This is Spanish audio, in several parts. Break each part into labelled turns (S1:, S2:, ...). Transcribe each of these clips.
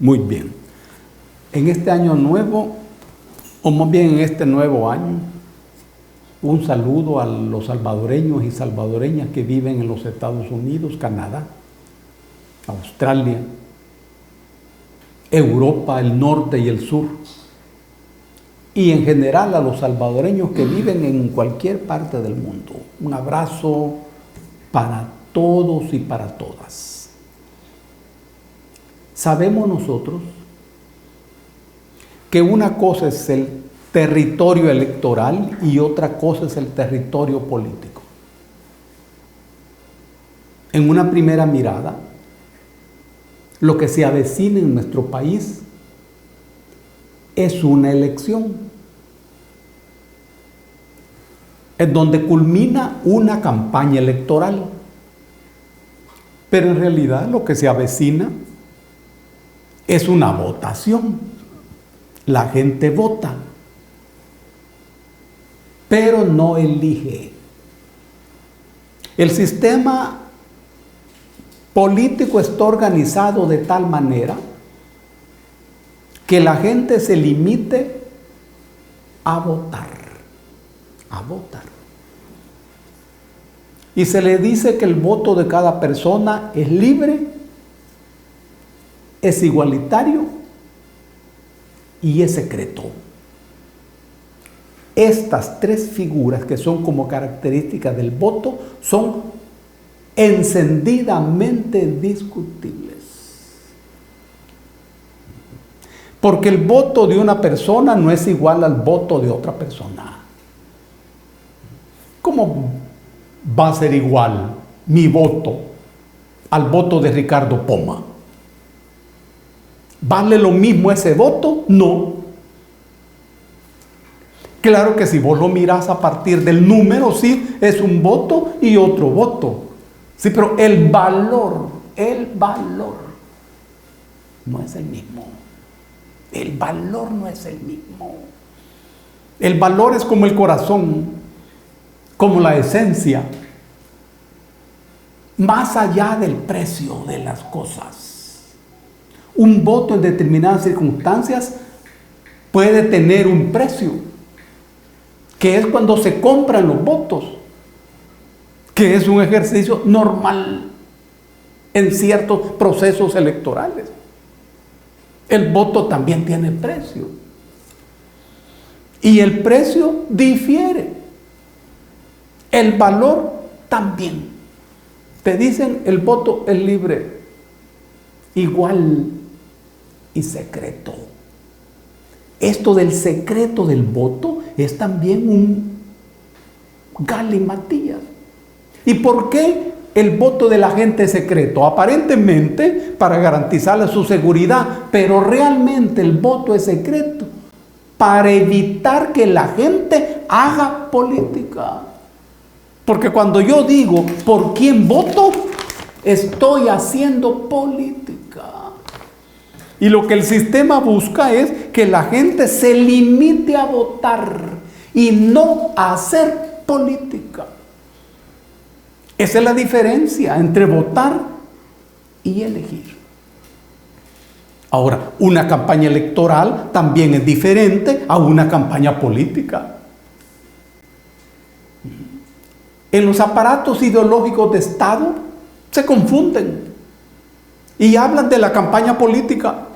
S1: Muy bien. En este año nuevo, o más bien en este nuevo año, un saludo a los salvadoreños y salvadoreñas que viven en los Estados Unidos, Canadá, Australia, Europa, el norte y el sur. Y en general a los salvadoreños que viven en cualquier parte del mundo. Un abrazo para todos y para todas. Sabemos nosotros que una cosa es el territorio electoral y otra cosa es el territorio político. En una primera mirada, lo que se avecina en nuestro país es una elección en donde culmina una campaña electoral. Pero en realidad lo que se avecina es una votación. La gente vota, pero no elige. El sistema político está organizado de tal manera que la gente se limite a votar, Y se le dice que el voto de cada persona es libre, es igualitario y es secreto. Estas tres figuras que son como características del voto son encendidamente discutibles. Porque el voto de una persona no es igual al voto de otra persona. ¿Cómo va a ser igual mi voto al voto de Ricardo Poma? ¿Vale lo mismo ese voto? No. Claro que si vos lo mirás a partir del número, sí, es un voto y otro voto. Sí, pero el valor no es el mismo. El valor no es el mismo. El valor es como el corazón, como la esencia, más allá del precio de las cosas. Un voto en determinadas circunstancias puede tener un precio, que es cuando se compran los votos, que es un ejercicio normal en ciertos procesos electorales. El voto también tiene precio. Y el precio difiere. El valor también. Te dicen el voto es libre, igual y secreto. Esto del secreto del voto es también un galimatías. ¿Y por qué el voto de la gente es secreto? Aparentemente para garantizarle su seguridad, pero realmente el voto es secreto para evitar que la gente haga política. Porque cuando yo digo por quién voto, estoy haciendo política. Y lo que el sistema busca es que la gente se limite a votar y no a hacer política. Esa es la diferencia entre votar y elegir. Ahora, una campaña electoral también es diferente a una campaña política. En los aparatos ideológicos de Estado se confunden y hablan de la campaña política,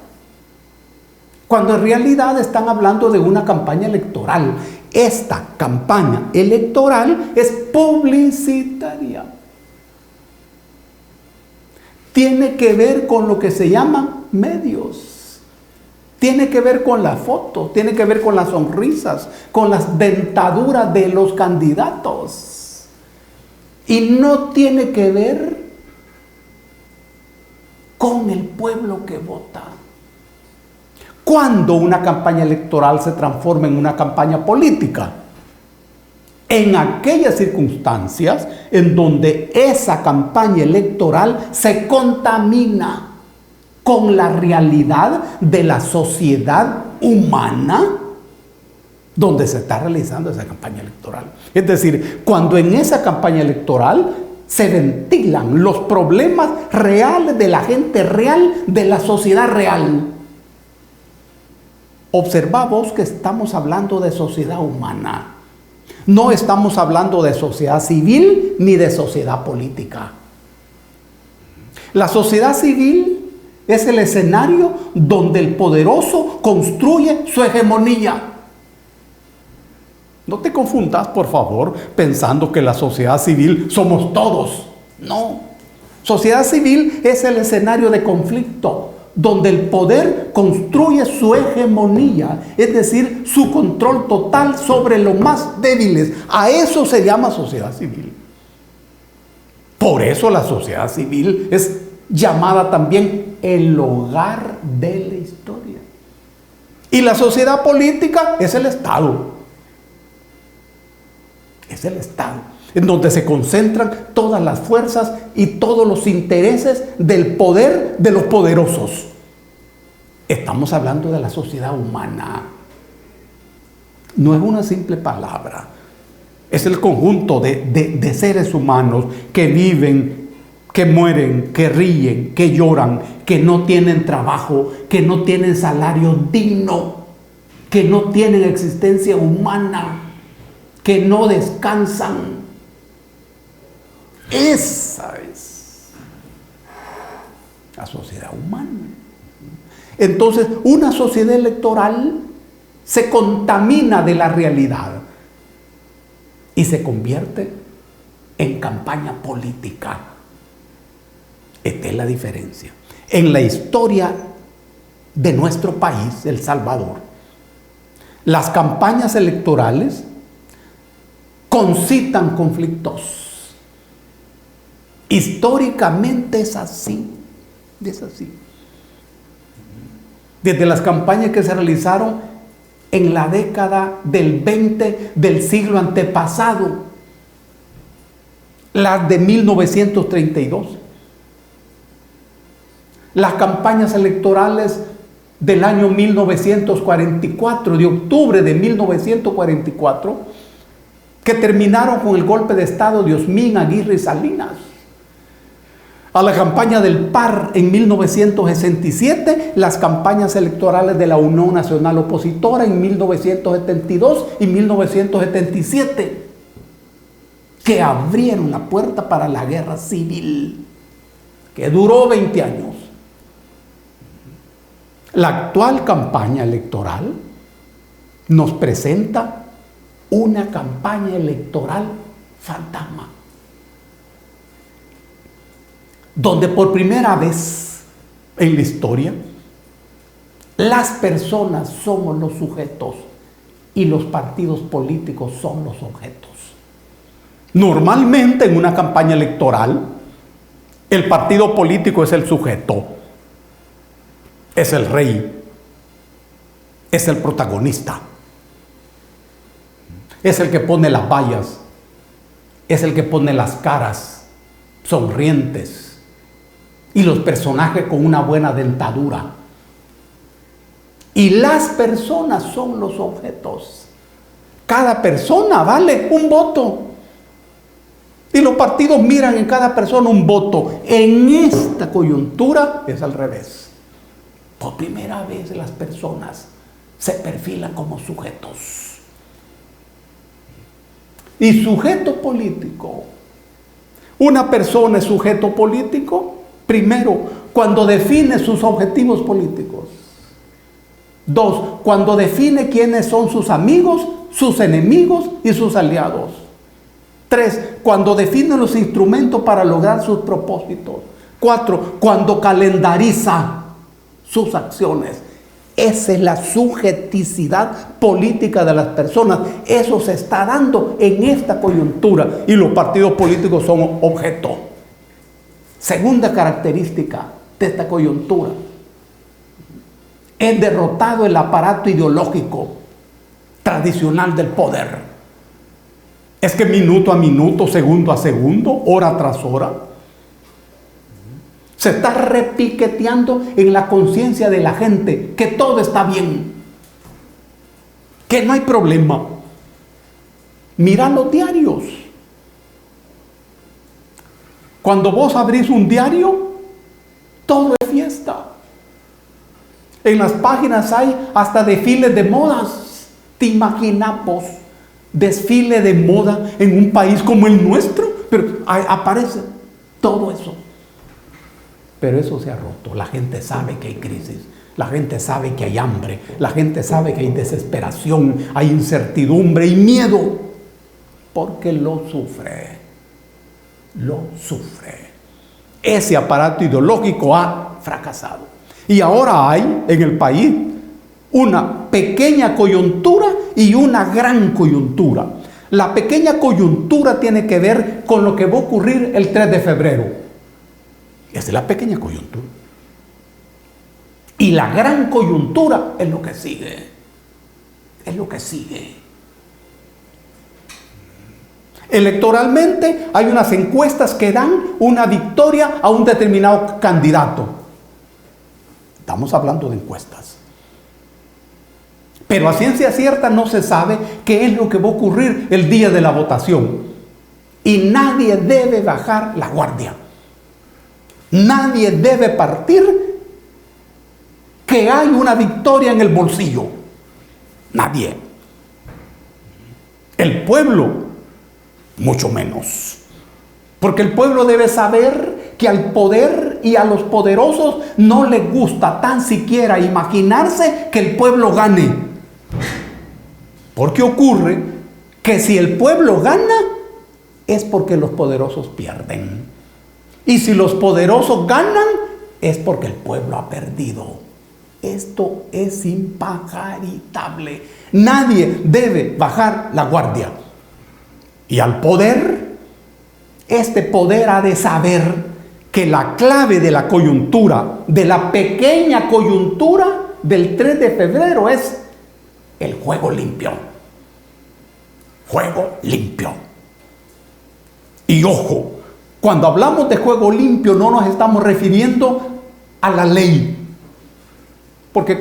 S1: cuando en realidad están hablando de una campaña electoral. Esta campaña electoral es publicitaria. Tiene que ver con lo que se llaman medios. Tiene que ver con la foto, tiene que ver con las sonrisas, con las dentaduras de los candidatos. Y no tiene que ver con el pueblo que vota. ¿Cuándo una campaña electoral se transforma en una campaña política? En aquellas circunstancias en donde esa campaña electoral se contamina con la realidad de la sociedad humana donde se está realizando esa campaña electoral. Es decir, cuando en esa campaña electoral se ventilan los problemas reales de la gente real, de la sociedad real. Observa vos que estamos hablando de sociedad humana. No estamos hablando de sociedad civil ni de sociedad política. La sociedad civil es el escenario donde el poderoso construye su hegemonía. No te confundas, por favor, pensando que la sociedad civil somos todos. No. Sociedad civil es el escenario de conflicto, donde el poder construye su hegemonía, es decir, su control total sobre los más débiles. A eso se llama sociedad civil. Por eso la sociedad civil es llamada también el hogar de la historia. Y la sociedad política es el Estado. Es el Estado, en donde se concentran todas las fuerzas y todos los intereses del poder de los poderosos. Estamos hablando de la sociedad humana. No es una simple palabra. Es el conjunto de seres humanos que viven, que mueren, que ríen, que lloran, que no tienen trabajo, que no tienen salario digno, que no tienen existencia humana, que no descansan. Esa es la sociedad humana. Entonces, una sociedad electoral se contamina de la realidad y se convierte en campaña política. Esta es la diferencia. En la historia de nuestro país, El Salvador, las campañas electorales concitan conflictos. Históricamente es así. Es así. Desde las campañas que se realizaron en la década del 20 del siglo antepasado, las de 1932, las campañas electorales del año 1944, de octubre de 1944, que terminaron con el golpe de Estado de Osmín, Aguirre y Salinas, a la campaña del PAR en 1967, las campañas electorales de la Unión Nacional Opositora en 1972 y 1977, que abrieron la puerta para la guerra civil, que duró 20 años. La actual campaña electoral nos presenta una campaña electoral fantasma, donde por primera vez en la historia las personas somos los sujetos y los partidos políticos son los objetos. Normalmente en una campaña electoral el partido político es el sujeto, es el rey, es el protagonista, es el que pone las vallas, es el que pone las caras sonrientes y los personajes con una buena dentadura. Y las personas son los objetos. Cada persona vale un voto. Y los partidos miran en cada persona un voto. En esta coyuntura es al revés. Por primera vez las personas se perfilan como sujetos. Y sujeto político. Una persona es sujeto político primero, cuando define sus objetivos políticos. 2, cuando define quiénes son sus amigos, sus enemigos y sus aliados. 3, cuando define los instrumentos para lograr sus propósitos. 4, cuando calendariza sus acciones. Esa es la subjeticidad política de las personas. Eso se está dando en esta coyuntura y los partidos políticos son objeto. Segunda característica de esta coyuntura: es derrotado el aparato ideológico tradicional del poder. Es que minuto a minuto, segundo a segundo, hora tras hora, se está repiqueteando en la conciencia de la gente que todo está bien, que no hay problema. Mira los diarios. Cuando vos abrís un diario, todo es fiesta. En las páginas hay hasta desfiles de modas. ¿Te imaginas vos? Desfile de moda en un país como el nuestro. Pero aparece todo eso. Pero eso se ha roto. La gente sabe que hay crisis. La gente sabe que hay hambre. La gente sabe que hay desesperación, hay incertidumbre y miedo. Porque lo sufre. Lo sufre. Ese aparato ideológico ha fracasado. Y ahora hay en el país una pequeña coyuntura y una gran coyuntura. La pequeña coyuntura tiene que ver con lo que va a ocurrir el 3 de febrero. Esa es la pequeña coyuntura. Y la gran coyuntura es lo que sigue. Es lo que sigue. Electoralmente hay unas encuestas que dan una victoria a un determinado candidato. Estamos hablando de encuestas. Pero a ciencia cierta no se sabe qué es lo que va a ocurrir el día de la votación. Y nadie debe bajar la guardia. Nadie debe partir que hay una victoria en el bolsillo. Nadie. El pueblo, mucho menos. Porque el pueblo debe saber que al poder y a los poderosos no les gusta tan siquiera imaginarse que el pueblo gane. Porque ocurre que si el pueblo gana, es porque los poderosos pierden. Y si los poderosos ganan, es porque el pueblo ha perdido. Esto es impajaritable. Nadie debe bajar la guardia. Y al poder, este poder ha de saber que la clave de la coyuntura, de la pequeña coyuntura del 3 de febrero es el juego limpio. Juego limpio. Y ojo, cuando hablamos de juego limpio no nos estamos refiriendo a la ley. Porque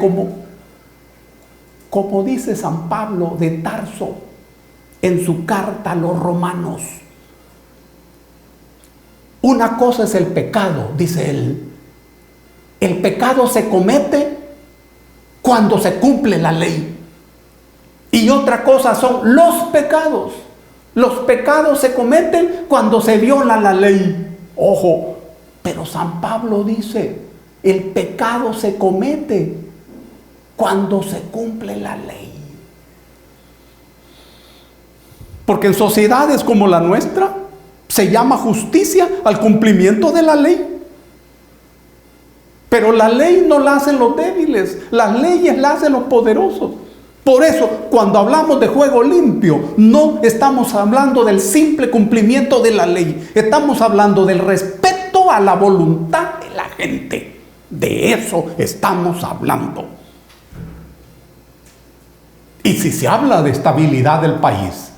S1: como dice San Pablo de Tarso en su carta a los romanos, una cosa es el pecado, dice él. El pecado se comete cuando se cumple la ley. Y otra cosa son los pecados. Los pecados se cometen cuando se viola la ley. Ojo, pero San Pablo dice, el pecado se comete cuando se cumple la ley. Porque en sociedades como la nuestra se llama justicia al cumplimiento de la ley. Pero la ley no la hacen los débiles, las leyes la hacen los poderosos. Por eso, cuando hablamos de juego limpio, no estamos hablando del simple cumplimiento de la ley. Estamos hablando del respeto a la voluntad de la gente. De eso estamos hablando. Y si se habla de estabilidad del país,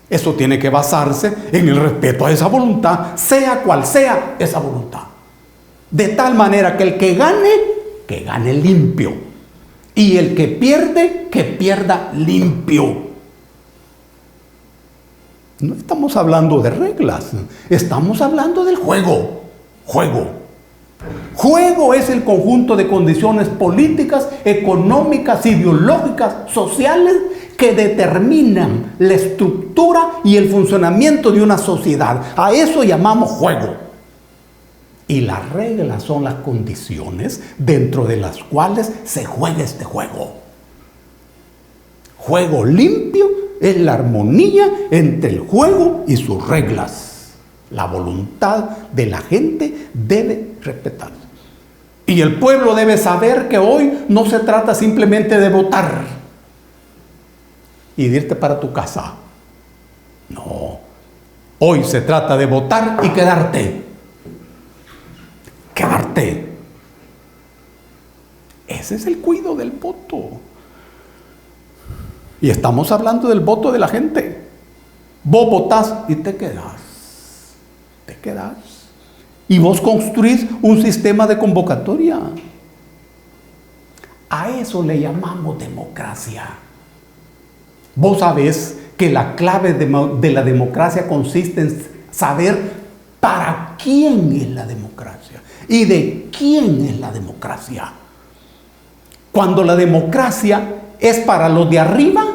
S1: eso tiene que basarse en el respeto a esa voluntad, sea cual sea esa voluntad. De tal manera que el que gane limpio. Y el que pierde, que pierda limpio. No estamos hablando de reglas, estamos hablando del juego. Juego. Juego es el conjunto de condiciones políticas, económicas, ideológicas, sociales que determinan la estructura y el funcionamiento de una sociedad. A eso llamamos juego. Y las reglas son las condiciones dentro de las cuales se juega este juego. Juego limpio es la armonía entre el juego y sus reglas. La voluntad de la gente debe respetarse. Y el pueblo debe saber que hoy no se trata simplemente de votar y de irte para tu casa. No. Hoy se trata de votar y quedarte. Quedarte. Ese es el cuidado del voto. Y estamos hablando del voto de la gente. Vos votás y te quedás. Te quedás. Y vos construís un sistema de convocatoria. A eso le llamamos democracia. Vos sabés que la clave de la democracia consiste en saber para quién es la democracia y de quién es la democracia. Cuando la democracia es para los de arriba,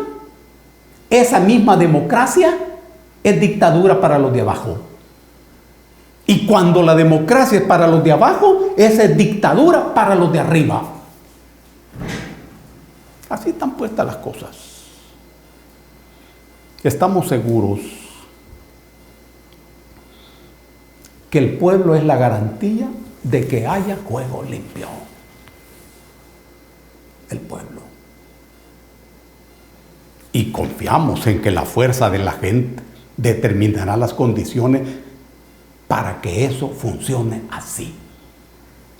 S1: esa misma democracia es dictadura para los de abajo. Y cuando la democracia es para los de abajo, esa es dictadura para los de arriba. Así están puestas las cosas. Estamos seguros que el pueblo es la garantía de que haya juego limpio. El pueblo. Y confiamos en que la fuerza de la gente determinará las condiciones para que eso funcione así.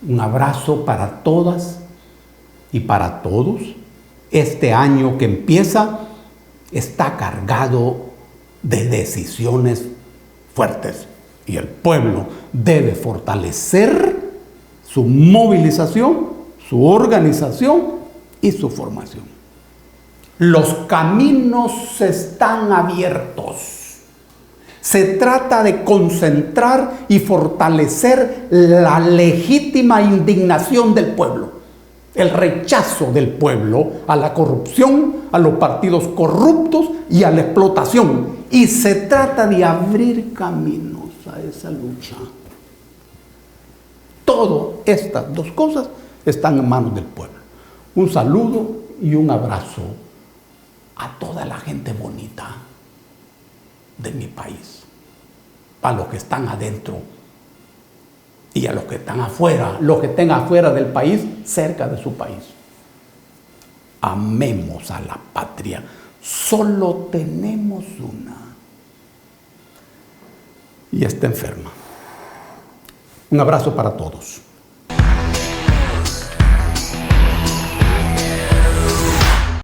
S1: Un abrazo para todas y para todos. Este año que empieza está cargado de decisiones fuertes y el pueblo debe fortalecer su movilización, su organización y su formación. Los caminos están abiertos. Se trata de concentrar y fortalecer la legítima indignación del pueblo, el rechazo del pueblo a la corrupción, a los partidos corruptos y a la explotación. Y se trata de abrir caminos a esa lucha. Todas estas dos cosas están en manos del pueblo. Un saludo y un abrazo a toda la gente bonita de mi país, a los que están adentro y a los que están afuera, los que estén afuera del país, cerca de su país. Amemos a la patria, solo tenemos una y está enferma. Un abrazo para todos.